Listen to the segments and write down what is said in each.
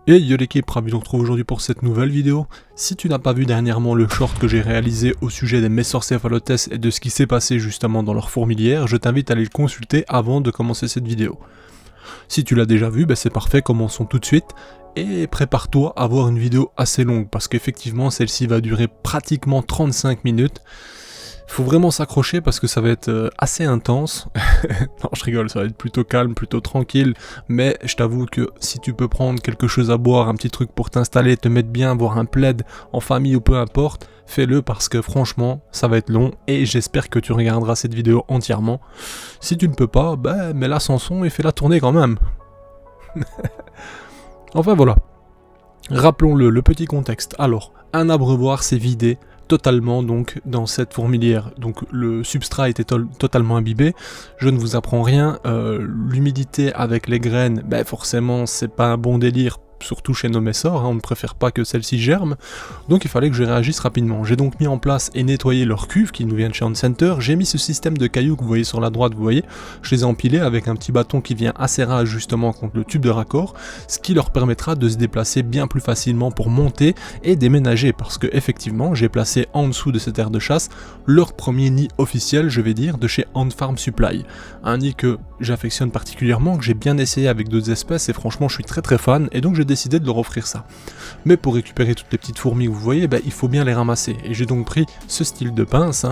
Et yo l'équipe, ravi de vous retrouver aujourd'hui pour cette nouvelle vidéo. Si tu n'as pas vu dernièrement le short que j'ai réalisé au sujet des Messorcephalotes et de ce qui s'est passé justement dans leur fourmilière, je t'invite à aller le consulter avant de commencer cette vidéo. Si tu l'as déjà vu, c'est parfait, commençons tout de suite. Et prépare-toi à voir une vidéo assez longue, parce qu'effectivement celle-ci va durer pratiquement 35 minutes. Faut vraiment s'accrocher parce que ça va être assez intense. Non, je rigole, ça va être plutôt calme, plutôt tranquille. Mais je t'avoue que si tu peux prendre quelque chose à boire, un petit truc pour t'installer, te mettre bien, voir un plaid en famille ou peu importe, fais-le parce que franchement, ça va être long et j'espère que tu regarderas cette vidéo entièrement. Si tu ne peux pas, mets-la sans son et fais-la tourner quand même. Enfin voilà. Rappelons-le, le petit contexte. Alors, un abreuvoir s'est vidé totalement donc dans cette fourmilière, donc le substrat était totalement imbibé. Je ne vous apprends rien, l'humidité avec les graines, forcément c'est pas un bon délire, surtout chez nos messors, on ne préfère pas que celles-ci germent, donc il fallait que je réagisse rapidement. J'ai donc mis en place et nettoyé leur cuve qui nous vient de chez Handcenter. J'ai mis ce système de cailloux que vous voyez sur la droite, vous voyez, je les ai empilés avec un petit bâton qui vient à serrage justement contre le tube de raccord, ce qui leur permettra de se déplacer bien plus facilement pour monter et déménager, parce que effectivement j'ai placé en dessous de cette aire de chasse leur premier nid officiel, je vais dire, de chez Ant Farm Supply, un nid que j'affectionne particulièrement, que j'ai bien essayé avec d'autres espèces et franchement je suis très fan, et donc j'ai décidé de leur offrir ça. Mais pour récupérer toutes les petites fourmis que vous voyez, il faut bien les ramasser, et j'ai donc pris ce style de pince,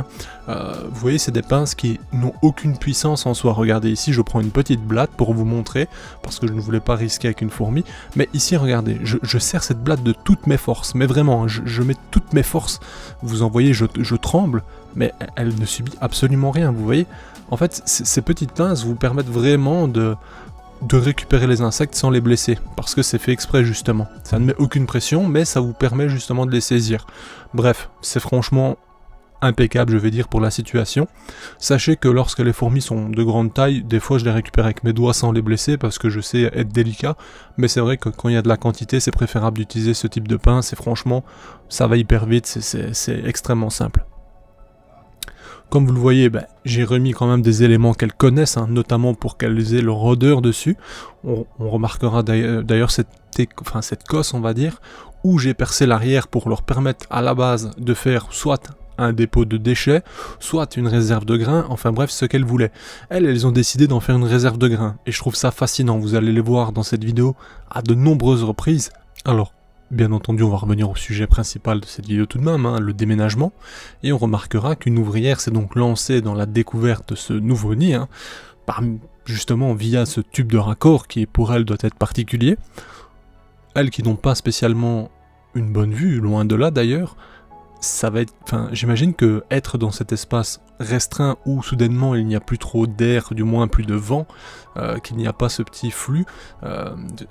vous voyez c'est des pinces qui n'ont aucune puissance en soi. Regardez ici, je prends une petite blatte pour vous montrer, parce que je ne voulais pas risquer avec une fourmi, mais ici regardez, je serre cette blatte de toutes mes forces, mais vraiment, je mets toutes mes forces, vous en voyez, je tremble, mais elle ne subit absolument rien, vous voyez. En fait, ces petites pinces vous permettent vraiment de récupérer les insectes sans les blesser, parce que c'est fait exprès justement. Ça ne met aucune pression, mais ça vous permet justement de les saisir. Bref, c'est franchement impeccable, je vais dire, pour la situation. Sachez que lorsque les fourmis sont de grande taille, des fois je les récupère avec mes doigts sans les blesser, parce que je sais être délicat, mais c'est vrai que quand il y a de la quantité, c'est préférable d'utiliser ce type de pince, et franchement, ça va hyper vite, c'est extrêmement simple. Comme vous le voyez, j'ai remis quand même des éléments qu'elles connaissent, notamment pour qu'elles aient leur odeur dessus. On remarquera d'ailleurs cette cosse, on va dire, où j'ai percé l'arrière pour leur permettre à la base de faire soit un dépôt de déchets, soit une réserve de grains, enfin bref, ce qu'elles voulaient. Elles ont décidé d'en faire une réserve de grains, et je trouve ça fascinant, vous allez les voir dans cette vidéo à de nombreuses reprises. Alors, bien entendu, on va revenir au sujet principal de cette vidéo tout de même, le déménagement, et on remarquera qu'une ouvrière s'est donc lancée dans la découverte de ce nouveau nid, justement via ce tube de raccord qui pour elle doit être particulier. Elles qui n'ont pas spécialement une bonne vue, loin de là d'ailleurs, ça va être, j'imagine que être dans cet espace restreint où soudainement il n'y a plus trop d'air, du moins plus de vent, qu'il n'y a pas ce petit flux,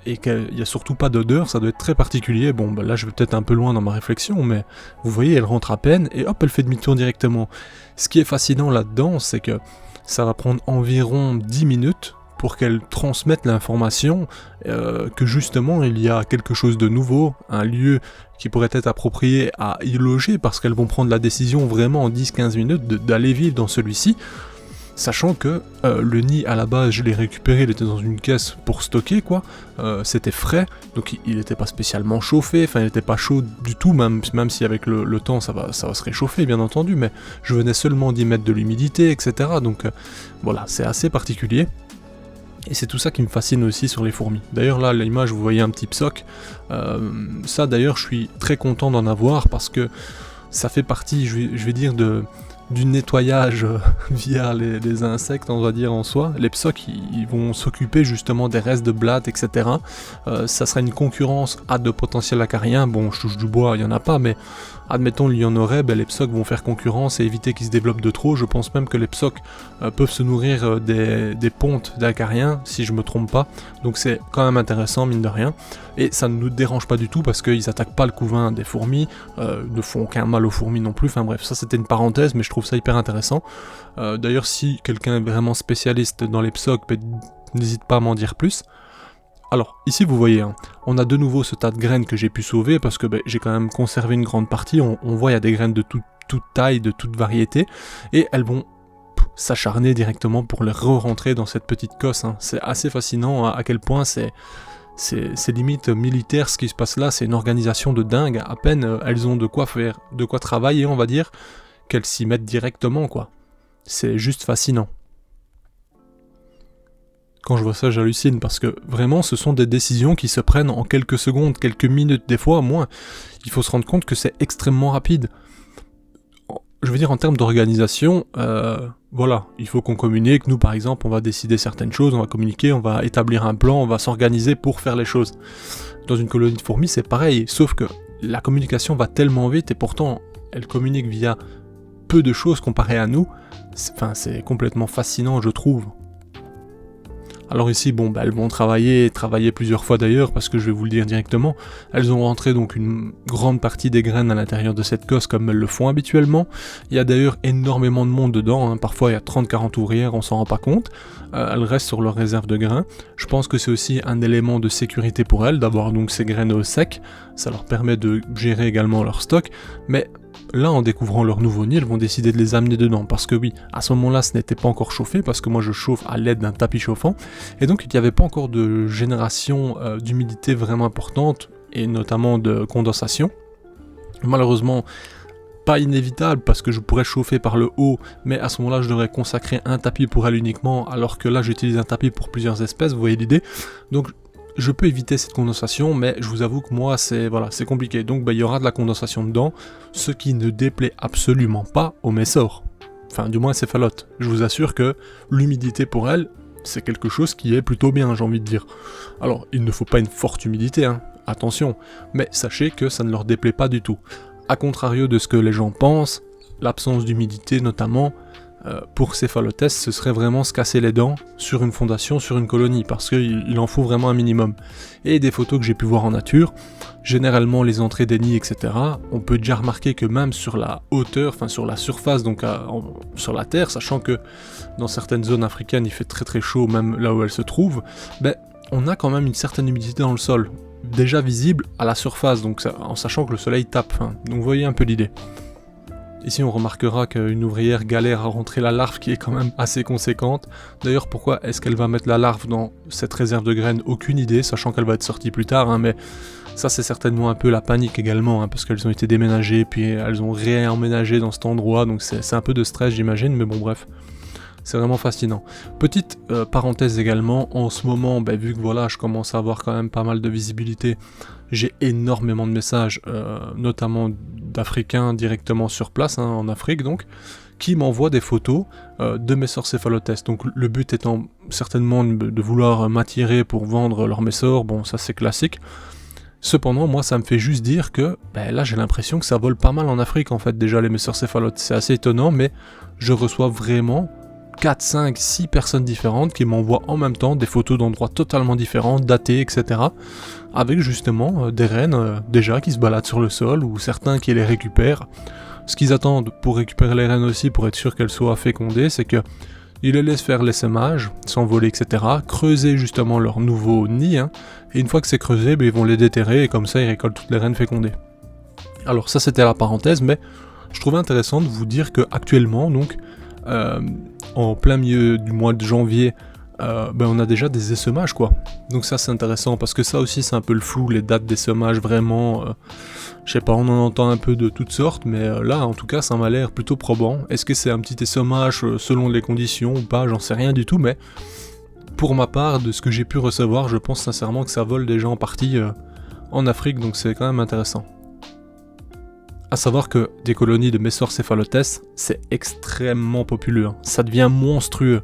et qu'il n'y a surtout pas d'odeur, ça doit être très particulier. Bon, là je vais peut-être un peu loin dans ma réflexion, mais vous voyez, elle rentre à peine, et hop, elle fait demi-tour directement. Ce qui est fascinant là-dedans, c'est que ça va prendre environ 10 minutes pour qu'elles transmettent l'information que justement il y a quelque chose de nouveau, un lieu qui pourrait être approprié à y loger, parce qu'elles vont prendre la décision vraiment en 10-15 minutes d'aller vivre dans celui-ci, sachant que le nid à la base je l'ai récupéré, il était dans une caisse pour stocker c'était frais, donc il n'était pas spécialement chauffé, il n'était pas chaud du tout, même si avec le temps ça va se réchauffer bien entendu, mais je venais seulement d'y mettre de l'humidité, etc. Donc voilà, c'est assez particulier. Et c'est tout ça qui me fascine aussi sur les fourmis. D'ailleurs là, à l'image, vous voyez un petit psoc. Ça d'ailleurs, je suis très content d'en avoir parce que ça fait partie, je vais dire, du nettoyage via les insectes, on va dire en soi. Les psocs, ils vont s'occuper justement des restes de blattes, etc. Ça sera une concurrence à de potentiels acariens. Bon, je touche du bois, il n'y en a pas, mais admettons il y en aurait, les psocs vont faire concurrence et éviter qu'ils se développent de trop. Je pense même que les psocs peuvent se nourrir des pontes d'acariens, si je me trompe pas. Donc c'est quand même intéressant, mine de rien. Et ça ne nous dérange pas du tout parce qu'ils attaquent pas le couvain des fourmis, ne font aucun mal aux fourmis non plus. Enfin bref, ça c'était une parenthèse, mais je trouve ça hyper intéressant. D'ailleurs, si quelqu'un est vraiment spécialiste dans les psocs, n'hésite pas à m'en dire plus. Alors, ici vous voyez, on a de nouveau ce tas de graines que j'ai pu sauver parce que j'ai quand même conservé une grande partie. On voit il y a des graines de toute taille, de toute variété, et elles vont s'acharner directement pour les re-rentrer dans cette petite cosse. C'est assez fascinant à quel point c'est c'est limite militaire ce qui se passe là, c'est une organisation de dingue, à peine elles ont de quoi faire, de quoi travailler on va dire, qu'elles s'y mettent directement quoi. C'est juste fascinant. Quand je vois ça, j'hallucine parce que vraiment, ce sont des décisions qui se prennent en quelques secondes, quelques minutes, des fois moins. Il faut se rendre compte que c'est extrêmement rapide. Je veux dire, en termes d'organisation, voilà, il faut qu'on communique. Nous, par exemple, on va décider certaines choses, on va communiquer, on va établir un plan, on va s'organiser pour faire les choses. Dans une colonie de fourmis, c'est pareil, sauf que la communication va tellement vite et pourtant, elle communique via peu de choses comparé à nous. C'est complètement fascinant, je trouve. Alors ici, bon, elles vont travailler plusieurs fois d'ailleurs, parce que je vais vous le dire directement, elles ont rentré donc une grande partie des graines à l'intérieur de cette cosse comme elles le font habituellement. Il y a d'ailleurs énormément de monde dedans, hein. Parfois il y a 30-40 ouvrières, on s'en rend pas compte. Elles restent sur leur réserve de grains. Je pense que c'est aussi un élément de sécurité pour elles, d'avoir donc ces graines au sec, ça leur permet de gérer également leur stock, mais là, en découvrant leur nouveau nid, elles vont décider de les amener dedans. Parce que oui, à ce moment-là, ce n'était pas encore chauffé, parce que moi je chauffe à l'aide d'un tapis chauffant. Et donc, il n'y avait pas encore de génération d'humidité vraiment importante, et notamment de condensation. Malheureusement, pas inévitable, parce que je pourrais chauffer par le haut, mais à ce moment-là, je devrais consacrer un tapis pour elle uniquement, alors que là, j'utilise un tapis pour plusieurs espèces, vous voyez l'idée. Donc, je peux éviter cette condensation, mais je vous avoue que moi, c'est compliqué. Donc, il y aura de la condensation dedans, ce qui ne déplaît absolument pas aux messors. Enfin, du moins, ces céphalotes. Je vous assure que l'humidité pour elles, c'est quelque chose qui est plutôt bien, j'ai envie de dire. Alors, il ne faut pas une forte humidité, hein, attention, mais sachez que ça ne leur déplaît pas du tout. A contrario de ce que les gens pensent, l'absence d'humidité notamment, pour Cephalotes, ce serait vraiment se casser les dents sur une fondation, sur une colonie, parce qu'il en faut vraiment un minimum. Et des photos que j'ai pu voir en nature, généralement les entrées des nids, etc., on peut déjà remarquer que même sur la hauteur, enfin sur la surface, donc sur la terre, sachant que dans certaines zones africaines il fait très très chaud, même là où elles se trouvent, on a quand même une certaine humidité dans le sol, déjà visible à la surface, donc en sachant que le soleil tape, donc vous voyez un peu l'idée. Ici on remarquera qu'une ouvrière galère à rentrer la larve qui est quand même assez conséquente. D'ailleurs pourquoi est-ce qu'elle va mettre la larve dans cette réserve de graines? Aucune idée, sachant qu'elle va être sortie plus tard, mais ça c'est certainement un peu la panique également, parce qu'elles ont été déménagées, puis elles ont réemménagé dans cet endroit, donc c'est un peu de stress j'imagine, mais bon bref. C'est vraiment fascinant. Petite parenthèse également, en ce moment, vu que voilà, je commence à avoir quand même pas mal de visibilité, j'ai énormément de messages, notamment d'Africains directement sur place, en Afrique donc, qui m'envoient des photos de messors céphalotes. Donc le but étant certainement de vouloir m'attirer pour vendre leurs messors, bon ça c'est classique. Cependant, moi ça me fait juste dire que là j'ai l'impression que ça vole pas mal en Afrique en fait déjà les messors céphalotes. C'est assez étonnant, mais je reçois vraiment 4, 5, 6 personnes différentes qui m'envoient en même temps des photos d'endroits totalement différents, datés, etc. Avec justement des reines déjà qui se baladent sur le sol ou certains qui les récupèrent. Ce qu'ils attendent pour récupérer les reines aussi, pour être sûr qu'elles soient fécondées, c'est que ils les laissent faire l'essaimage, s'envoler, etc. Creuser justement leur nouveau nid, et une fois que c'est creusé, ils vont les déterrer et comme ça ils récoltent toutes les reines fécondées. Alors ça c'était la parenthèse, mais je trouvais intéressant de vous dire que actuellement donc en plein milieu du mois de janvier, on a déjà des essaimages quoi. Donc ça c'est intéressant parce que ça aussi c'est un peu le flou, les dates d'essaimage vraiment. Je sais pas, on en entend un peu de toutes sortes, mais là en tout cas ça m'a l'air plutôt probant. Est-ce que c'est un petit essaimage selon les conditions ou pas, j'en sais rien du tout, mais pour ma part, de ce que j'ai pu recevoir, je pense sincèrement que ça vole déjà en partie en Afrique, donc c'est quand même intéressant. A savoir que des colonies de messors céphalotes, c'est extrêmement populeux, ça devient monstrueux.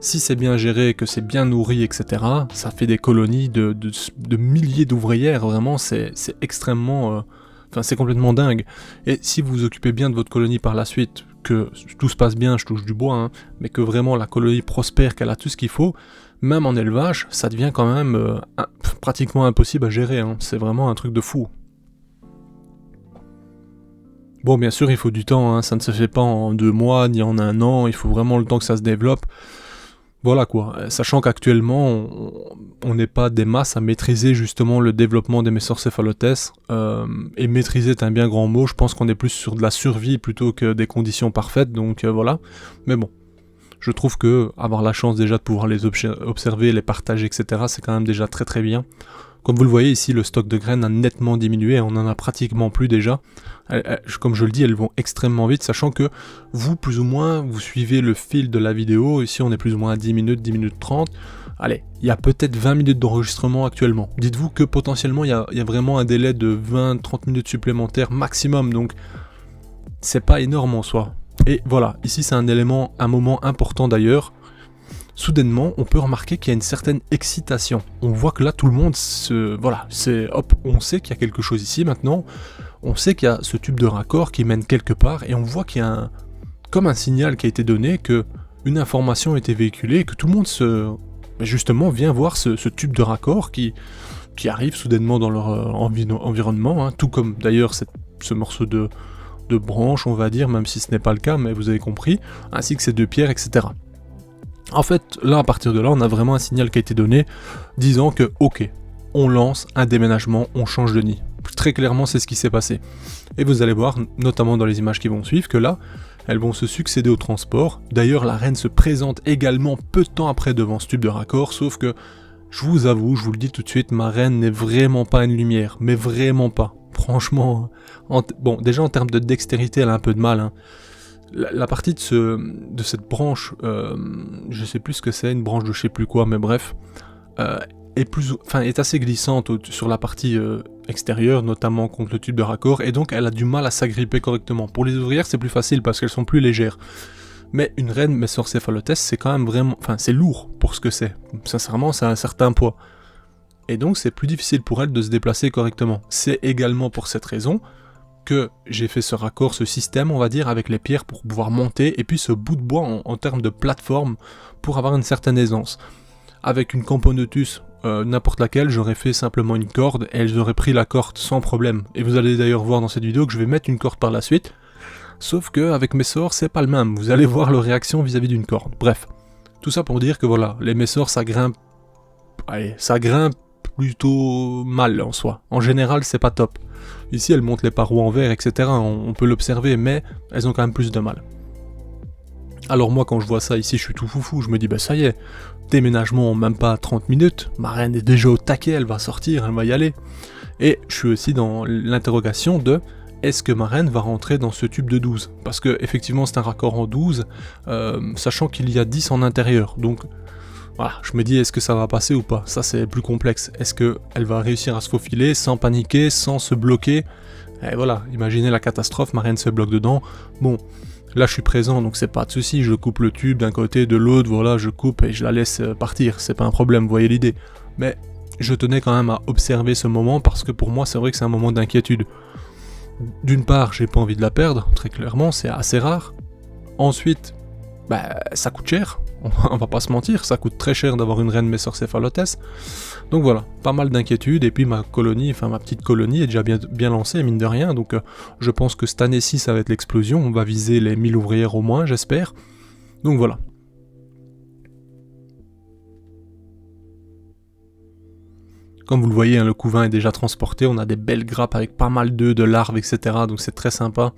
Si c'est bien géré, que c'est bien nourri, etc., ça fait des colonies de milliers d'ouvrières, vraiment, c'est extrêmement... c'est complètement dingue. Et si vous vous occupez bien de votre colonie par la suite, que tout se passe bien, je touche du bois, mais que vraiment la colonie prospère, qu'elle a tout ce qu'il faut, même en élevage, ça devient quand même pratiquement impossible à gérer, c'est vraiment un truc de fou. Bon, bien sûr, il faut du temps, ça ne se fait pas en 2 mois, ni en 1 an, il faut vraiment le temps que ça se développe. Voilà quoi, sachant qu'actuellement, on n'est pas des masses à maîtriser justement le développement des messors céphalotes, et maîtriser est un bien grand mot, je pense qu'on est plus sur de la survie plutôt que des conditions parfaites, donc voilà. Mais bon, Je trouve que avoir la chance déjà de pouvoir les observer, les partager, etc., c'est quand même déjà très très bien. Comme vous le voyez ici, le stock de graines a nettement diminué, on en a pratiquement plus déjà. Comme je le dis, elles vont extrêmement vite, sachant que vous, plus ou moins, vous suivez le fil de la vidéo. Ici, on est plus ou moins à 10 minutes 30. Allez, il y a peut-être 20 minutes d'enregistrement actuellement. Dites-vous que potentiellement, il y a vraiment un délai de 20-30 minutes supplémentaires maximum, donc c'est pas énorme en soi. Et voilà, ici c'est un moment important d'ailleurs. Soudainement, on peut remarquer qu'il y a une certaine excitation. On voit que là, tout le monde on sait qu'il y a quelque chose ici maintenant. On sait qu'il y a ce tube de raccord qui mène quelque part, et on voit qu'il y a comme un signal qui a été donné, que une information a été véhiculée, et que tout le monde justement vient voir ce tube de raccord qui arrive soudainement dans leur environnement, hein, tout comme d'ailleurs ce morceau de branche, on va dire, même si ce n'est pas le cas, mais vous avez compris, ainsi que ces deux pierres, etc. En fait, là, à partir de là, on a vraiment un signal qui a été donné, disant que, ok, on lance un déménagement, on change de nid. Très clairement, c'est ce qui s'est passé. Et vous allez voir, notamment dans les images qui vont suivre, que là, elles vont se succéder au transport. D'ailleurs, la reine se présente également peu de temps après devant ce tube de raccord, sauf que, je vous avoue, je vous le dis tout de suite, ma reine n'est vraiment pas une lumière, mais vraiment pas. Franchement, bon, déjà en termes de dextérité, elle a un peu de mal, hein. La partie de cette branche, je sais plus ce que c'est, une branche de je sais plus quoi, mais bref, est assez glissante sur la partie extérieure, notamment contre le tube de raccord, et donc elle a du mal à s'agripper correctement. Pour les ouvrières, c'est plus facile parce qu'elles sont plus légères. Mais une reine Messorcéphalotes, c'est quand même vraiment, c'est lourd pour ce que c'est. Sincèrement, c'est un certain poids. Et donc c'est plus difficile pour elle de se déplacer correctement. C'est également pour cette raison que j'ai fait ce raccord, ce système, on va dire, avec les pierres pour pouvoir monter, et puis ce bout de bois en termes de plateforme pour avoir une certaine aisance. Avec une Camponotus, n'importe laquelle, j'aurais fait simplement une corde, et elles auraient pris la corde sans problème. Et vous allez d'ailleurs voir dans cette vidéo que je vais mettre une corde par la suite, sauf que avec Messor, c'est pas le même. Vous allez voir leur réaction vis-à-vis d'une corde. Bref, tout ça pour dire que voilà, les Messor, ça grimpe plutôt mal en soi. En général, c'est pas top. Ici, elles montent les parois en verre, etc. On peut l'observer, mais elles ont quand même plus de mal. Alors moi, quand je vois ça ici, je suis tout foufou. Je me dis, bah ça y est, déménagement en même pas 30 minutes. Ma reine est déjà au taquet, elle va sortir, elle va y aller. Et je suis aussi dans l'interrogation de, est-ce que ma reine va rentrer dans ce tube de 12 ? Parce que effectivement, c'est un raccord en 12, sachant qu'il y a 10 en intérieur. Donc, voilà, je me dis, est-ce que ça va passer ou pas ? Ça, c'est plus complexe. Est-ce qu'elle va réussir à se faufiler sans paniquer, sans se bloquer ? Et voilà, imaginez la catastrophe, ma reine se bloque dedans. Bon, là, je suis présent, donc c'est pas de souci. Je coupe le tube d'un côté, de l'autre, voilà, je coupe et je la laisse partir. C'est pas un problème, vous voyez l'idée. Mais je tenais quand même à observer ce moment parce que pour moi, c'est vrai que c'est un moment d'inquiétude. D'une part, j'ai pas envie de la perdre, très clairement, c'est assez rare. Ensuite, ça coûte cher. On va pas se mentir, ça coûte très cher d'avoir une reine Messorcéphalotes. Donc voilà, pas mal d'inquiétudes, et puis ma petite colonie est déjà bien lancée, mine de rien, donc je pense que cette année-ci ça va être l'explosion, on va viser les 1000 ouvrières au moins, j'espère. Donc voilà. Comme vous le voyez, hein, le couvain est déjà transporté, on a des belles grappes avec pas mal d'œufs, de larves, etc. Donc c'est très sympa.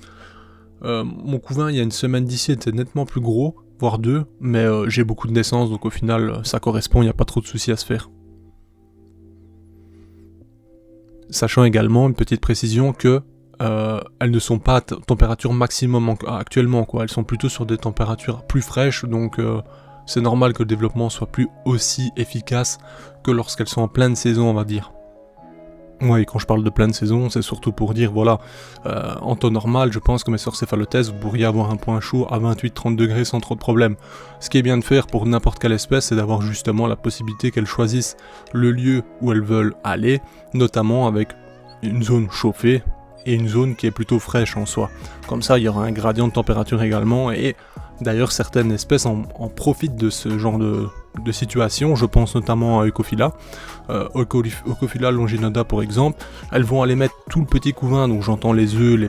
Mon couvain, il y a une semaine d'ici, était nettement plus gros, voire 2, mais j'ai beaucoup de naissances, donc au final, ça correspond, il n'y a pas trop de soucis à se faire. Sachant également, une petite précision, que elles ne sont pas à température maximum actuellement, quoi. Elles sont plutôt sur des températures plus fraîches, donc c'est normal que le développement soit plus aussi efficace que lorsqu'elles sont en pleine saison, on va dire. Oui, quand je parle de pleine saison, c'est surtout pour dire, voilà, en temps normal, je pense que Messorcéphalotes, vous pourriez avoir un point chaud à 28-30 degrés sans trop de problème. Ce qui est bien de faire pour n'importe quelle espèce, c'est d'avoir justement la possibilité qu'elles choisissent le lieu où elles veulent aller, notamment avec une zone chauffée et une zone qui est plutôt fraîche en soi. Comme ça, il y aura un gradient de température également, et d'ailleurs, certaines espèces en profitent de ce genre de situation. Je pense notamment à Eucophila. Eucophila longinoda, pour exemple. Elles vont aller mettre tout le petit couvain, donc j'entends les œufs,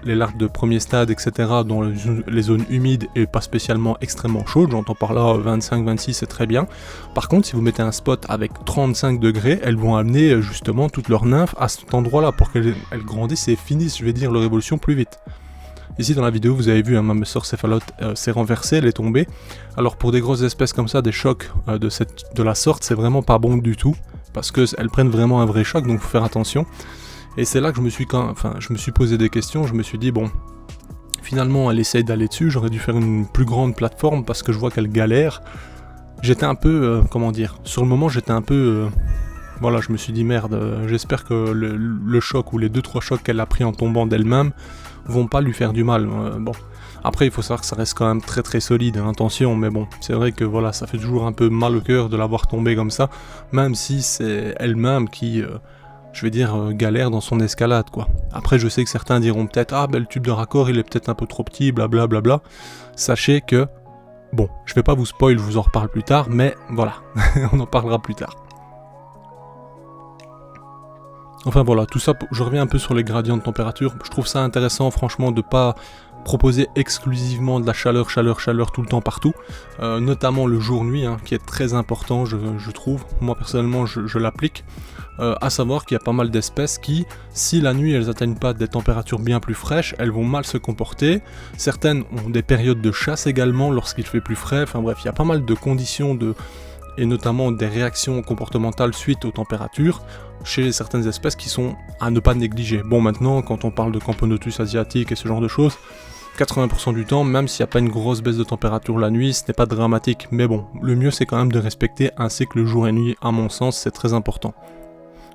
les larves de premier stade, etc., dans les zones humides et pas spécialement extrêmement chaudes. J'entends par là 25-26, c'est très bien. Par contre, si vous mettez un spot avec 35 degrés, elles vont amener justement toutes leurs nymphes à cet endroit-là pour qu'elles grandissent et finissent, je vais dire, leur évolution plus vite. Ici dans la vidéo vous avez vu, ma Messor céphalote s'est renversée, elle est tombée. Alors pour des grosses espèces comme ça, des chocs de la sorte, c'est vraiment pas bon du tout, parce qu'elles prennent vraiment un vrai choc, donc faut faire attention. Et c'est là que je me suis posé des questions, je me suis dit bon, finalement elle essaye d'aller dessus, j'aurais dû faire une plus grande plateforme parce que je vois qu'elle galère. J'étais un peu, sur le moment j'étais un peu... Voilà, je me suis dit merde, j'espère que le choc ou les 2-3 chocs qu'elle a pris en tombant d'elle-même vont pas lui faire du mal. Bon, après il faut savoir que ça reste quand même très très solide, attention, mais bon, c'est vrai que voilà, ça fait toujours un peu mal au cœur de la voir tomber comme ça, même si c'est elle-même qui, galère dans son escalade, quoi. Après je sais que certains diront peut-être, ah ben le tube de raccord il est peut-être un peu trop petit, blablabla. Sachez que, bon, je vais pas vous spoil, je vous en reparle plus tard, mais voilà, on en parlera plus tard. Enfin voilà, tout ça, je reviens un peu sur les gradients de température. Je trouve ça intéressant, franchement, de pas proposer exclusivement de la chaleur tout le temps partout, notamment le jour-nuit, qui est très important, je trouve. Moi personnellement, je l'applique. À savoir qu'il y a pas mal d'espèces qui, si la nuit elles atteignent pas des températures bien plus fraîches, elles vont mal se comporter. Certaines ont des périodes de chasse également lorsqu'il fait plus frais. Enfin bref, il y a pas mal de conditions et notamment des réactions comportementales suite aux températures chez certaines espèces qui sont à ne pas négliger. Bon, maintenant, quand on parle de Camponotus asiatique et ce genre de choses, 80% du temps, même s'il n'y a pas une grosse baisse de température la nuit, ce n'est pas dramatique. Mais bon, le mieux c'est quand même de respecter un cycle jour et nuit, à mon sens, c'est très important.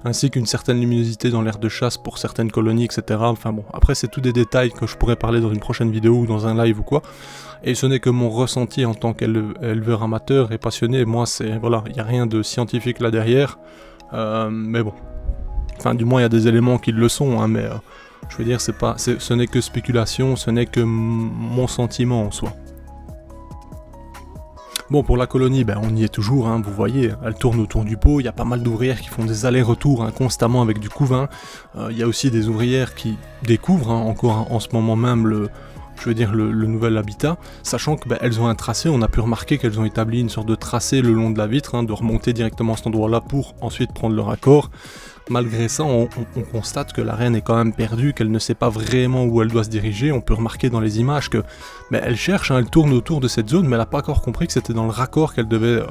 Ainsi qu'une certaine luminosité dans l'aire de chasse pour certaines colonies, etc. Enfin bon, après c'est tous des détails que je pourrais parler dans une prochaine vidéo ou dans un live ou quoi. Et ce n'est que mon ressenti en tant qu'éleveur amateur et passionné. Moi, c'est voilà, il n'y a rien de scientifique là derrière. Mais bon, enfin du moins il y a des éléments qui le sont, mais je veux dire ce n'est que spéculation, ce n'est que mon sentiment en soi. Bon, pour la colonie, on y est toujours, vous voyez, elle tourne autour du pot, il y a pas mal d'ouvrières qui font des allers-retours constamment avec du couvain. Il y a aussi des ouvrières qui découvrent encore en ce moment même le nouvel habitat, sachant que elles ont un tracé. On a pu remarquer qu'elles ont établi une sorte de tracé le long de la vitre, de remonter directement à cet endroit-là pour ensuite prendre le raccord. Malgré ça, on constate que la reine est quand même perdue, qu'elle ne sait pas vraiment où elle doit se diriger. On peut remarquer dans les images que elle cherche, elle tourne autour de cette zone, mais elle n'a pas encore compris que c'était dans le raccord qu'elle devait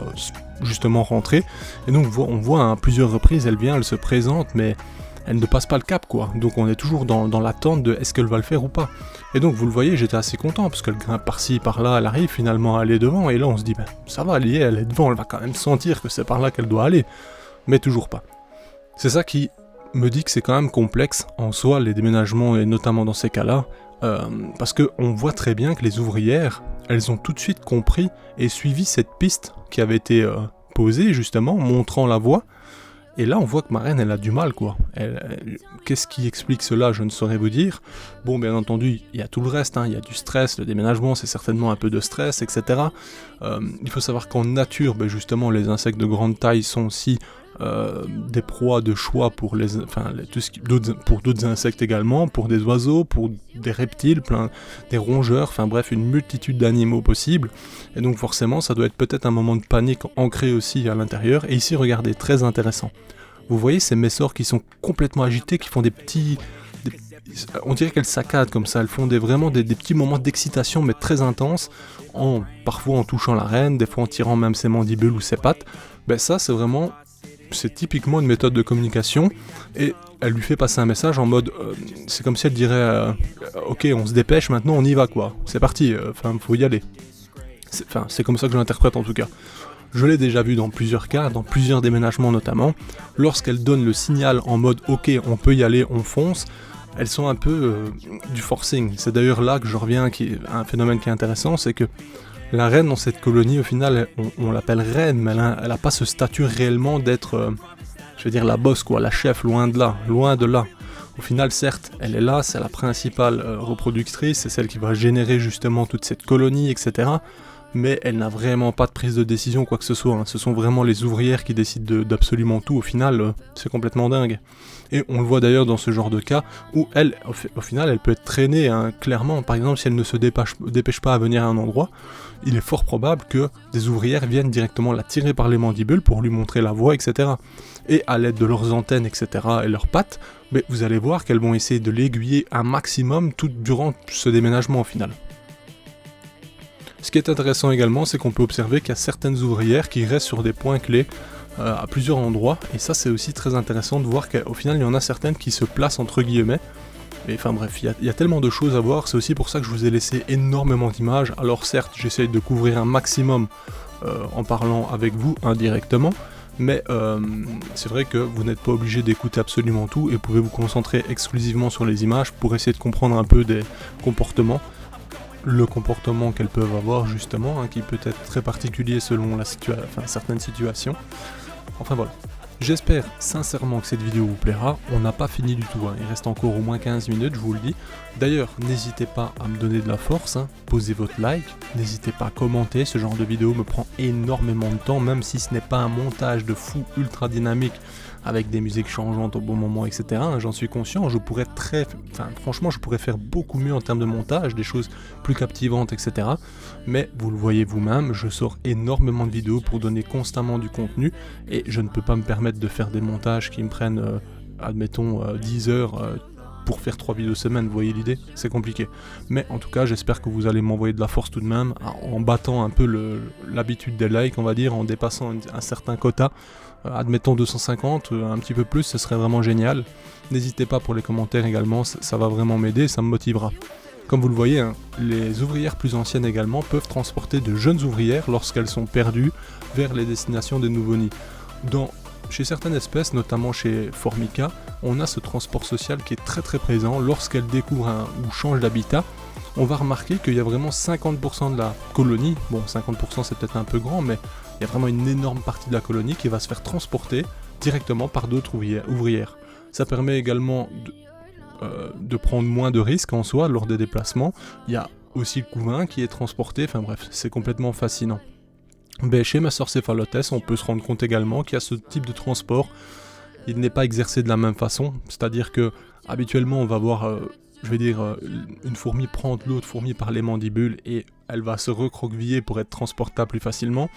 justement rentrer. Et donc on voit à plusieurs reprises, elle vient, elle se présente, mais elle ne passe pas le cap, quoi. Donc on est toujours dans l'attente de est-ce qu'elle va le faire ou pas. Et donc vous le voyez, j'étais assez content, parce qu'elle grimpe par-ci, par-là, elle arrive finalement à aller devant, et là on se dit, ça va, elle est devant, elle va quand même sentir que c'est par là qu'elle doit aller. Mais toujours pas. C'est ça qui me dit que c'est quand même complexe en soi, les déménagements, et notamment dans ces cas-là, parce qu'on voit très bien que les ouvrières, elles ont tout de suite compris et suivi cette piste qui avait été posée, justement, montrant la voie. Et là, on voit que ma reine, elle a du mal, quoi. Qu'est-ce qui explique cela, je ne saurais vous dire. Bon, bien entendu, il y a tout le reste, il y a du stress, le déménagement, c'est certainement un peu de stress, etc. Il faut savoir qu'en nature, justement, les insectes de grande taille sont aussi des proies de choix pour pour d'autres insectes également, pour des oiseaux, pour des reptiles, des rongeurs, enfin bref, une multitude d'animaux possibles. Et donc forcément, ça doit être peut-être un moment de panique ancré aussi à l'intérieur. Et ici, regardez, très intéressant. Vous voyez ces Messor qui sont complètement agités, qui font on dirait qu'elles saccadent comme ça, elles font vraiment des petits moments d'excitation, mais très intenses, parfois en touchant la reine, des fois en tirant même ses mandibules ou ses pattes. Ça, c'est typiquement une méthode de communication, et elle lui fait passer un message en mode, c'est comme si elle dirait, ok, on se dépêche, maintenant on y va, quoi, c'est parti, faut y aller. C'est comme ça que je l'interprète en tout cas. Je l'ai déjà vu dans plusieurs cas, dans plusieurs déménagements notamment, lorsqu'elle donne le signal en mode ok, on peut y aller, on fonce, elles sont un peu du forcing. C'est d'ailleurs là que je reviens, un phénomène qui est intéressant, c'est que la reine dans cette colonie, au final, on l'appelle reine, mais elle n'a pas ce statut réellement d'être, la boss, quoi, la chef, loin de là. Au final, certes, elle est là, c'est la principale reproductrice, c'est celle qui va générer justement toute cette colonie, etc. mais elle n'a vraiment pas de prise de décision, quoi que ce soit. Ce sont vraiment les ouvrières qui décident d'absolument tout. Au final, c'est complètement dingue. Et on le voit d'ailleurs dans ce genre de cas où elle, au final, elle peut être traînée, clairement. Par exemple, si elle ne se dépêche pas à venir à un endroit, il est fort probable que des ouvrières viennent directement la tirer par les mandibules pour lui montrer la voie, etc. Et à l'aide de leurs antennes, etc. et leurs pattes, mais vous allez voir qu'elles vont essayer de l'aiguiller un maximum tout durant ce déménagement au final. Ce qui est intéressant également, c'est qu'on peut observer qu'il y a certaines ouvrières qui restent sur des points clés à plusieurs endroits, et ça c'est aussi très intéressant de voir qu'au final il y en a certaines qui se placent entre guillemets. Et enfin bref, il y a tellement de choses à voir, c'est aussi pour ça que je vous ai laissé énormément d'images. Alors certes, j'essaye de couvrir un maximum en parlant avec vous indirectement, mais c'est vrai que vous n'êtes pas obligé d'écouter absolument tout et vous pouvez vous concentrer exclusivement sur les images pour essayer de comprendre un peu des comportements. Le comportement qu'elles peuvent avoir justement, qui peut être très particulier selon certaines situations. Enfin voilà. J'espère sincèrement que cette vidéo vous plaira. On n'a pas fini du tout, il reste encore au moins 15 minutes, je vous le dis. D'ailleurs, n'hésitez pas à me donner de la force, posez votre like, n'hésitez pas à commenter, ce genre de vidéo me prend énormément de temps, même si ce n'est pas un montage de fou ultra dynamique avec des musiques changeantes au bon moment, etc. J'en suis conscient, franchement je pourrais faire beaucoup mieux en termes de montage, des choses plus captivantes, etc. Mais vous le voyez vous-même, je sors énormément de vidéos pour donner constamment du contenu, et je ne peux pas me permettre de faire des montages qui me prennent, admettons, 10 heures pour faire 3 vidéos semaine, vous voyez l'idée? C'est compliqué. Mais en tout cas, j'espère que vous allez m'envoyer de la force tout de même, en battant un peu l'habitude des likes, on va dire, en dépassant un certain quota. Admettons 250, un petit peu plus, ce serait vraiment génial. N'hésitez pas pour les commentaires également, ça va vraiment m'aider, ça me motivera. Comme vous le voyez, les ouvrières plus anciennes également peuvent transporter de jeunes ouvrières lorsqu'elles sont perdues vers les destinations des nouveaux nids. Chez certaines espèces, notamment chez Formica, on a ce transport social qui est très très présent. Lorsqu'elles découvrent ou changent d'habitat, on va remarquer qu'il y a vraiment 50% de la colonie, bon 50% c'est peut-être un peu grand, mais il y a vraiment une énorme partie de la colonie qui va se faire transporter directement par d'autres ouvrières. Ça permet également de prendre moins de risques en soi lors des déplacements. Il y a aussi le couvain qui est transporté, enfin bref, c'est complètement fascinant. Chez Massorcephalothes, on peut se rendre compte également qu'il y a ce type de transport, il n'est pas exercé de la même façon, c'est-à-dire que habituellement on va voir, une fourmi prendre l'autre fourmi par les mandibules et elle va se recroqueviller pour être transportable plus facilement.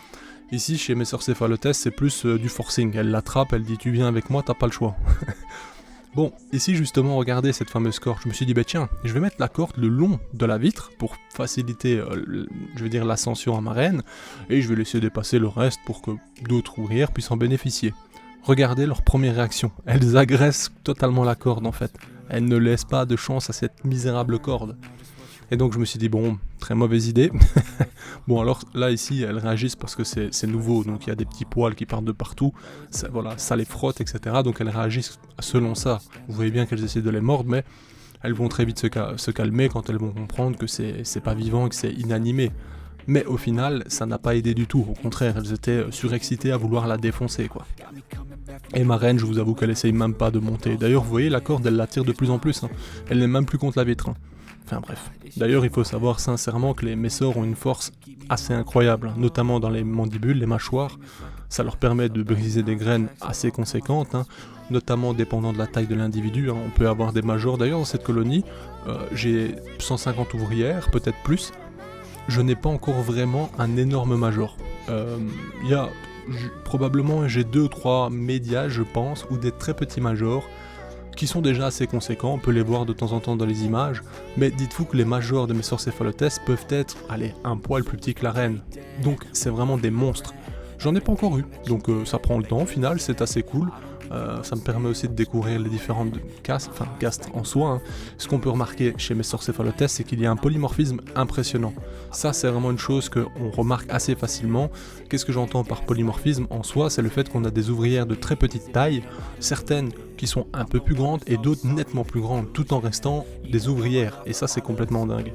Ici chez Massorcephalothes c'est plus du forcing, elle l'attrape, elle dit tu viens avec moi, t'as pas le choix. Bon, ici justement, regardez cette fameuse corde, je me suis dit, tiens, je vais mettre la corde le long de la vitre pour faciliter, l'ascension à ma reine, et je vais laisser dépasser le reste pour que d'autres ouvrières puissent en bénéficier. Regardez leur première réaction, elles agressent totalement la corde en fait, elles ne laissent pas de chance à cette misérable corde. Et donc je me suis dit, bon, très mauvaise idée. Bon alors là ici elles réagissent parce que c'est nouveau, donc il y a des petits poils qui partent de partout, ça les frotte, etc. Donc elles réagissent selon ça. Vous voyez bien qu'elles essaient de les mordre, mais elles vont très vite se calmer quand elles vont comprendre que c'est pas vivant, que c'est inanimé. Mais au final, ça n'a pas aidé du tout, au contraire, elles étaient surexcitées à vouloir la défoncer, quoi. Et ma reine, je vous avoue qu'elle essaye même pas de monter. D'ailleurs, vous voyez, la corde, elle la tire de plus en plus, elle n'est même plus contre la vitre. Enfin bref. D'ailleurs, il faut savoir sincèrement que les messors ont une force assez incroyable, notamment dans les mandibules, les mâchoires. Ça leur permet de briser des graines assez conséquentes, notamment dépendant de la taille de l'individu. On peut avoir des majors. D'ailleurs, dans cette colonie, j'ai 150 ouvrières, peut-être plus. Je n'ai pas encore vraiment un énorme major. Probablement, j'ai 2 ou 3 médias, je pense, ou des très petits majors, qui sont déjà assez conséquents, on peut les voir de temps en temps dans les images, mais dites-vous que les majors de Massorcephalothes peuvent être, un poil plus petits que la reine. Donc c'est vraiment des monstres. J'en ai pas encore eu, donc ça prend le temps au final, c'est assez cool. Ça me permet aussi de découvrir les différentes castes en soi. Ce qu'on peut remarquer chez Massorcephalothes, c'est qu'il y a un polymorphisme impressionnant. Ça, c'est vraiment une chose qu'on remarque assez facilement. Qu'est-ce que j'entends par polymorphisme en soi? C'est le fait qu'on a des ouvrières de très petite taille, certaines qui sont un peu plus grandes et d'autres nettement plus grandes, tout en restant des ouvrières. Et ça, c'est complètement dingue.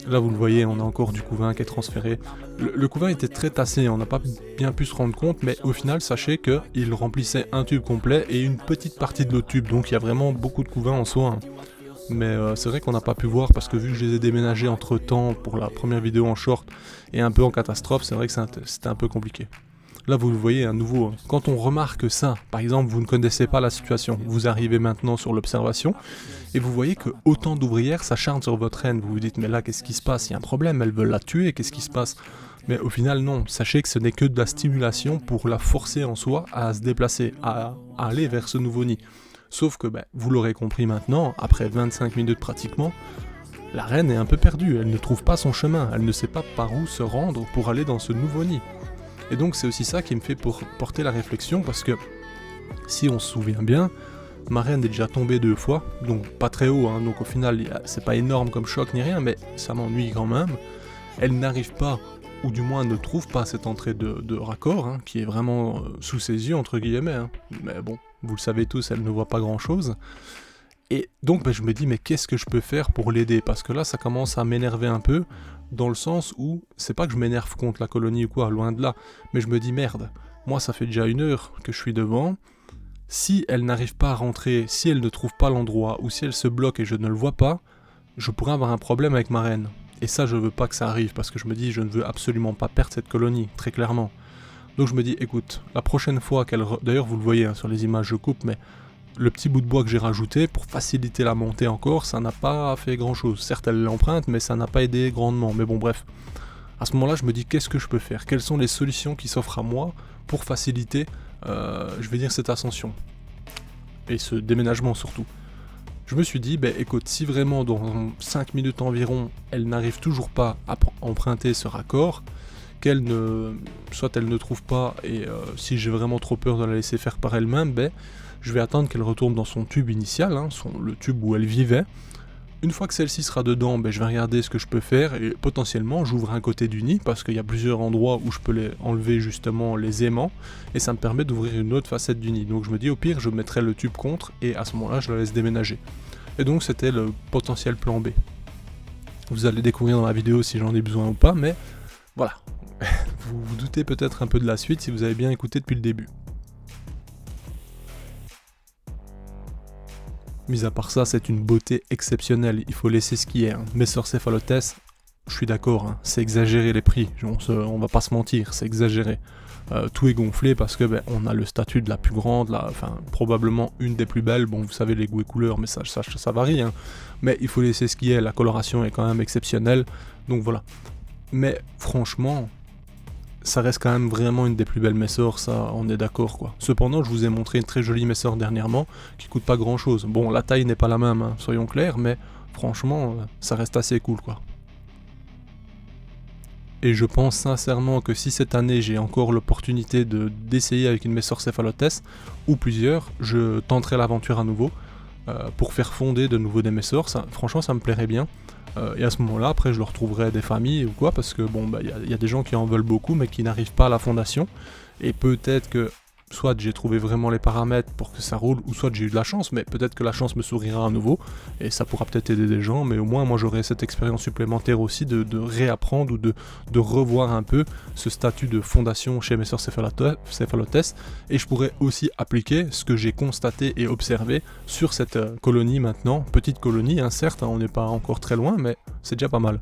Là vous le voyez, on a encore du couvain qui est transféré. Le couvain était très tassé, on n'a pas bien pu se rendre compte, mais au final sachez qu'il remplissait un tube complet et une petite partie de l'autre tube, donc il y a vraiment beaucoup de couvain en soi. Mais c'est vrai qu'on n'a pas pu voir parce que vu que je les ai déménagés entre temps pour la première vidéo en short et un peu en catastrophe, c'est vrai que c'était un peu compliqué. Là vous le voyez à nouveau, quand on remarque ça, par exemple vous ne connaissez pas la situation, vous arrivez maintenant sur l'observation et vous voyez que autant d'ouvrières s'acharnent sur votre haine, vous vous dites mais là qu'est-ce qui se passe, il y a un problème, elles veulent la tuer, qu'est-ce qui se passe? Mais au final non, sachez que ce n'est que de la stimulation pour la forcer en soi à se déplacer, à aller vers ce nouveau nid. Sauf que vous l'aurez compris maintenant, après 25 minutes pratiquement, la reine est un peu perdue, elle ne trouve pas son chemin, elle ne sait pas par où se rendre pour aller dans ce nouveau nid. Et donc c'est aussi ça qui me fait porter la réflexion, parce que si on se souvient bien, ma reine est déjà tombée 2 fois, donc pas très haut, hein, donc au final c'est pas énorme comme choc ni rien, mais ça m'ennuie quand même. Elle n'arrive pas, ou du moins ne trouve pas cette entrée de raccord, hein, qui est vraiment sous ses yeux entre guillemets, hein. Mais bon, vous le savez tous, elle ne voit pas grand chose. Et donc je me dis mais qu'est-ce que je peux faire pour l'aider, parce que là ça commence à m'énerver un peu, dans le sens où, c'est pas que je m'énerve contre la colonie ou quoi, loin de là, mais je me dis merde, moi ça fait déjà 1 heure que je suis devant, si elle n'arrive pas à rentrer, si elle ne trouve pas l'endroit, ou si elle se bloque et je ne le vois pas, je pourrais avoir un problème avec ma reine. Et ça je veux pas que ça arrive, parce que je me dis je ne veux absolument pas perdre cette colonie, très clairement. Donc je me dis écoute, la prochaine fois qu'elle... D'ailleurs vous le voyez hein, sur les images je coupe, mais le petit bout de bois que j'ai rajouté pour faciliter la montée encore, ça n'a pas fait grand chose. Certes elle l'emprunte, mais ça n'a pas aidé grandement. Mais bon bref, à ce moment là je me dis qu'est-ce que je peux faire, quelles sont les solutions qui s'offrent à moi pour faciliter, je vais dire cette ascension. Et ce déménagement surtout. Je me suis dit, écoute, si vraiment dans 5 minutes environ, elle n'arrive toujours pas à emprunter ce raccord, soit elle ne trouve pas, et si j'ai vraiment trop peur de la laisser faire par elle-même, je vais attendre qu'elle retourne dans son tube initial, hein, le tube où elle vivait. Une fois que celle-ci sera dedans, je vais regarder ce que je peux faire, et potentiellement j'ouvre un côté du nid, parce qu'il y a plusieurs endroits où je peux enlever justement les aimants, et ça me permet d'ouvrir une autre facette du nid. Donc je me dis au pire je mettrai le tube contre, et à ce moment-là je la laisse déménager. Et donc c'était le potentiel plan B. Vous allez découvrir dans la vidéo si j'en ai besoin ou pas, mais voilà. Vous vous doutez peut-être un peu de la suite si vous avez bien écouté depuis le début. Mis à part ça, c'est une beauté exceptionnelle, il faut laisser ce qui est. Hein. Messor Cephalotes, je suis d'accord, hein, c'est exagéré les prix, on va pas se mentir, c'est exagéré. Tout est gonflé parce que on a le statut de la plus grande, probablement une des plus belles, bon vous savez les goûts et couleurs, mais ça varie, hein. Mais il faut laisser ce qui est, la coloration est quand même exceptionnelle, donc voilà. Mais franchement, ça reste quand même vraiment une des plus belles Messor, ça on est d'accord quoi. Cependant je vous ai montré une très jolie Messor dernièrement, qui coûte pas grand chose. Bon la taille n'est pas la même, hein, soyons clairs, mais franchement ça reste assez cool quoi. Et je pense sincèrement que si cette année j'ai encore l'opportunité d'essayer avec une Messor Cephalotes, ou plusieurs, je tenterai l'aventure à nouveau, pour faire fonder de nouveau des Messors, franchement ça me plairait bien. Et à ce moment-là, après je leur trouverai des familles ou quoi, parce que bon, y a des gens qui en veulent beaucoup mais qui n'arrivent pas à la fondation. Et peut-être que soit j'ai trouvé vraiment les paramètres pour que ça roule, ou soit j'ai eu de la chance, mais peut-être que la chance me sourira à nouveau, et ça pourra peut-être aider des gens, mais au moins moi j'aurai cette expérience supplémentaire aussi de réapprendre ou de revoir un peu ce statut de fondation chez Messor Cephalotes, et je pourrais aussi appliquer ce que j'ai constaté et observé sur cette colonie maintenant, petite colonie, hein, certes, hein, on n'est pas encore très loin, mais c'est déjà pas mal.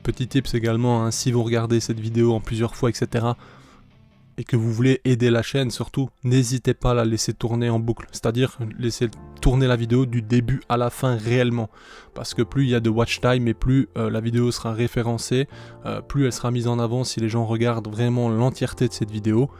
Petit tips également, hein, si vous regardez cette vidéo en plusieurs fois, etc., et que vous voulez aider la chaîne surtout, n'hésitez pas à la laisser tourner en boucle, c'est-à-dire laisser tourner la vidéo du début à la fin réellement, parce que plus il y a de watch time et plus la vidéo sera référencée, plus elle sera mise en avant si les gens regardent vraiment l'entièreté de cette vidéo.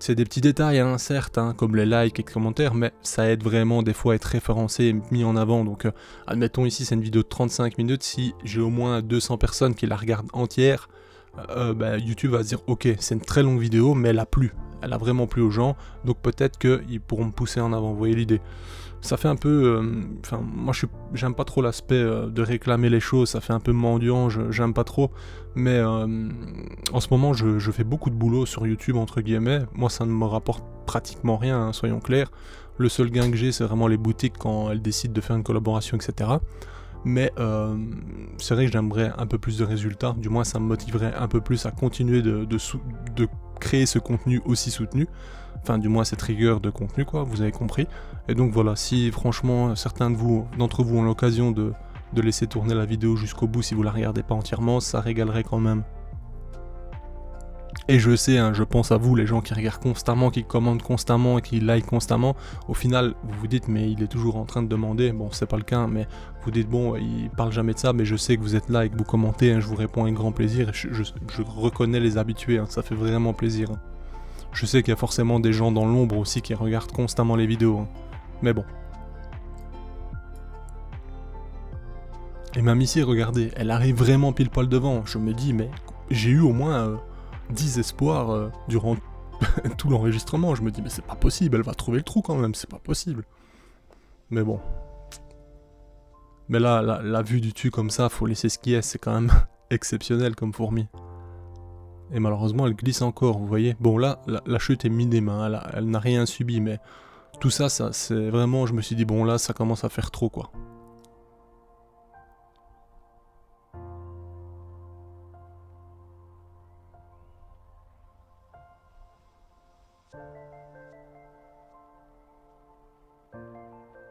C'est des petits détails, hein, certes, hein, comme les likes et les commentaires, mais ça aide vraiment des fois à être référencé et mis en avant. Donc, admettons ici, c'est une vidéo de 35 minutes. Si j'ai au moins 200 personnes qui la regardent entière, YouTube va se dire ok, c'est une très longue vidéo, mais elle a vraiment plu aux gens. Donc peut-être qu'ils pourront me pousser en avant. Vous voyez l'idée? Ça fait un peu... moi j'aime pas trop l'aspect de réclamer les choses, ça fait un peu mendiant, j'aime pas trop, mais en ce moment je fais beaucoup de boulot sur YouTube entre guillemets, moi ça ne me rapporte pratiquement rien, hein, soyons clairs, le seul gain que j'ai c'est vraiment les boutiques quand elles décident de faire une collaboration, etc. mais c'est vrai que j'aimerais un peu plus de résultats, du moins ça me motiverait un peu plus à continuer de créer ce contenu aussi soutenu, enfin du moins cette rigueur de contenu quoi, vous avez compris. Et donc voilà, si franchement certains d'entre vous ont l'occasion de laisser tourner la vidéo jusqu'au bout si vous la regardez pas entièrement, ça régalerait quand même. Et je sais, je pense à vous, les gens qui regardent constamment, qui commentent constamment et qui like constamment. Au final, vous vous dites, mais il est toujours en train de demander. Bon, c'est pas le cas, mais vous dites, bon, il parle jamais de ça, mais je sais que vous êtes là et que vous commentez. Je vous réponds avec grand plaisir. Je reconnais les habitués, ça fait vraiment plaisir. Je sais qu'il y a forcément des gens dans l'ombre aussi qui regardent constamment les vidéos. Mais bon. Et même ici, regardez, elle arrive vraiment pile poil devant. Je me dis, mais j'ai eu au moins 10 espoirs durant tout l'enregistrement. Je me dis, mais c'est pas possible, elle va trouver le trou quand même, c'est pas possible. Mais bon. Mais là, la vue du dessus comme ça, faut laisser ce qui est, c'est quand même exceptionnel comme fourmi. Et malheureusement, elle glisse encore, vous voyez. Bon, là, la chute est minime, elle n'a rien subi, mais tout ça, c'est vraiment, je me suis dit, bon, là, ça commence à faire trop, quoi.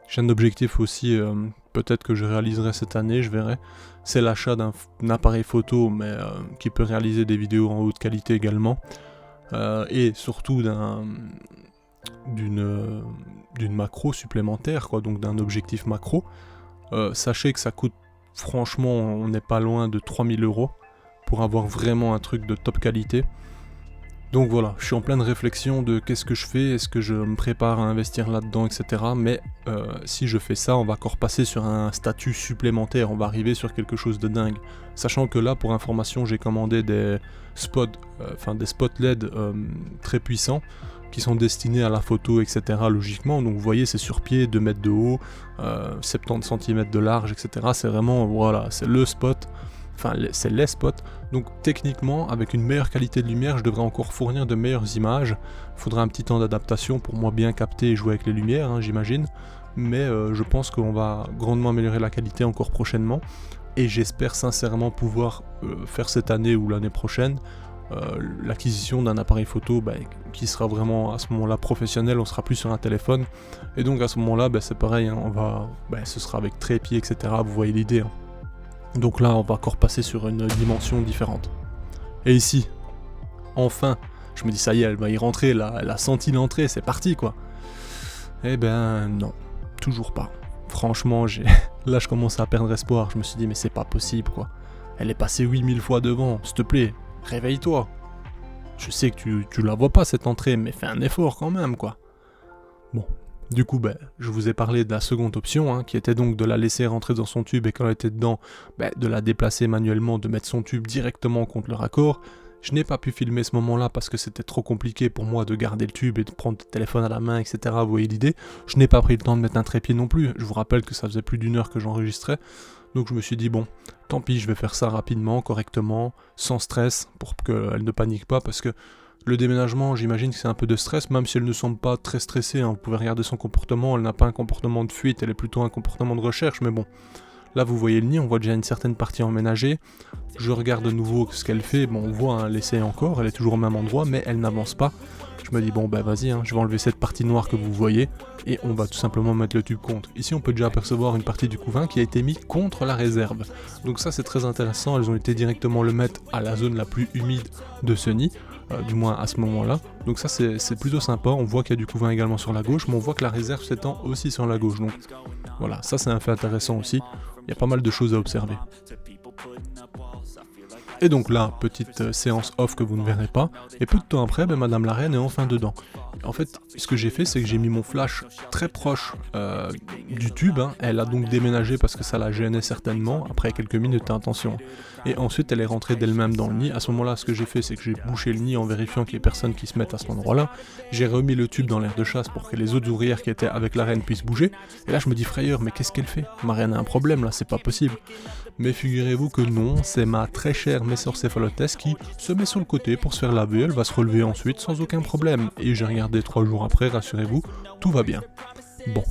J'ai un objectif aussi, peut-être que je réaliserai cette année, je verrai. C'est l'achat d'un appareil photo, mais qui peut réaliser des vidéos en haute qualité également. Et surtout d'une macro supplémentaire, quoi, donc d'un objectif macro. Sachez que ça coûte, franchement, on n'est pas loin de 3000 € pour avoir vraiment un truc de top qualité. Donc voilà, je suis en pleine réflexion de qu'est-ce que je fais, est-ce que je me prépare à investir là-dedans, etc. Mais si je fais ça, on va encore passer sur un statut supplémentaire, on va arriver sur quelque chose de dingue. Sachant que là, pour information, j'ai commandé des spots LED très puissants, qui sont destinés à la photo, etc. logiquement. Donc vous voyez, c'est sur pied, 2 mètres de haut, 70 cm de large, etc. C'est vraiment, voilà, c'est le spot. Enfin, c'est les spots, donc techniquement, avec une meilleure qualité de lumière, je devrais encore fournir de meilleures images. Il faudra un petit temps d'adaptation pour moi bien capter et jouer avec les lumières, j'imagine. Mais je pense qu'on va grandement améliorer la qualité encore prochainement. Et j'espère sincèrement pouvoir faire cette année ou l'année prochaine l'acquisition d'un appareil photo qui sera vraiment à ce moment-là professionnel, on sera plus sur un téléphone. Et donc à ce moment-là, c'est pareil, ce sera avec trépied, etc. Vous voyez l'idée. Donc là, on va encore passer sur une dimension différente. Et ici, enfin, je me dis ça y est, elle va y rentrer, là, elle a senti l'entrée, c'est parti quoi. Eh ben non, toujours pas. Franchement, là je commence à perdre espoir, je me suis dit mais c'est pas possible quoi. Elle est passée 8000 fois devant, s'il te plaît, réveille-toi. Je sais que tu la vois pas cette entrée, mais fais un effort quand même quoi. Bon. Du coup, je vous ai parlé de la seconde option, qui était donc de la laisser rentrer dans son tube et quand elle était dedans, de la déplacer manuellement, de mettre son tube directement contre le raccord. Je n'ai pas pu filmer ce moment-là parce que c'était trop compliqué pour moi de garder le tube et de prendre le téléphone à la main, etc. Vous voyez l'idée. Je n'ai pas pris le temps de mettre un trépied non plus. Je vous rappelle que ça faisait plus d'1 heure que j'enregistrais. Donc je me suis dit, bon, tant pis, je vais faire ça rapidement, correctement, sans stress, pour qu'elle ne panique pas parce que le déménagement, j'imagine que c'est un peu de stress, même si elle ne semble pas très stressée, vous pouvez regarder son comportement, elle n'a pas un comportement de fuite, elle est plutôt un comportement de recherche, mais bon. Là vous voyez le nid, on voit déjà une certaine partie emménagée, je regarde de nouveau ce qu'elle fait, bon on voit, elle essaie encore, elle est toujours au même endroit, mais elle n'avance pas. Je me dis bon vas-y, je vais enlever cette partie noire que vous voyez, et on va tout simplement mettre le tube contre. Ici on peut déjà apercevoir une partie du couvain qui a été mise contre la réserve. Donc ça c'est très intéressant, elles ont été directement le mettre à la zone la plus humide de ce nid. Du moins à ce moment-là. Donc ça c'est plutôt sympa, on voit qu'il y a du couvain également sur la gauche, mais on voit que la réserve s'étend aussi sur la gauche. Donc voilà, ça c'est un fait intéressant aussi, il y a pas mal de choses à observer. Et donc là, petite séance off que vous ne verrez pas, et peu de temps après, Madame la Reine est enfin dedans. En fait, ce que j'ai fait, c'est que j'ai mis mon flash très proche du tube, elle a donc déménagé parce que ça la gênait certainement, après quelques minutes, attention. Et ensuite, elle est rentrée d'elle-même dans le nid. À ce moment-là, ce que j'ai fait, c'est que j'ai bouché le nid en vérifiant qu'il n'y ait personne qui se mette à cet endroit-là. J'ai remis le tube dans l'air de chasse pour que les autres ouvrières qui étaient avec la reine puissent bouger. Et là, je me dis, frayeur, mais qu'est-ce qu'elle fait? Ma reine a un problème, là, c'est pas possible. Mais figurez-vous que non, c'est ma très chère Messor Céphalotès qui se met sur le côté pour se faire laver, elle va se relever ensuite sans aucun problème. Et j'ai regardé 3 jours après, rassurez-vous, tout va bien. Bon,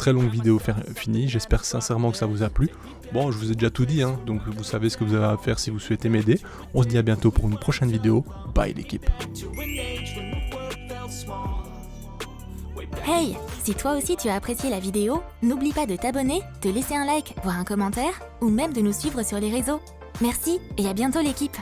très longue vidéo finie, j'espère sincèrement que ça vous a plu. Bon, je vous ai déjà tout dit, hein, donc vous savez ce que vous avez à faire si vous souhaitez m'aider. On se dit à bientôt pour une prochaine vidéo. Bye l'équipe. Hey, si toi aussi tu as apprécié la vidéo, n'oublie pas de t'abonner, de laisser un like, voire un commentaire, ou même de nous suivre sur les réseaux. Merci et à bientôt l'équipe.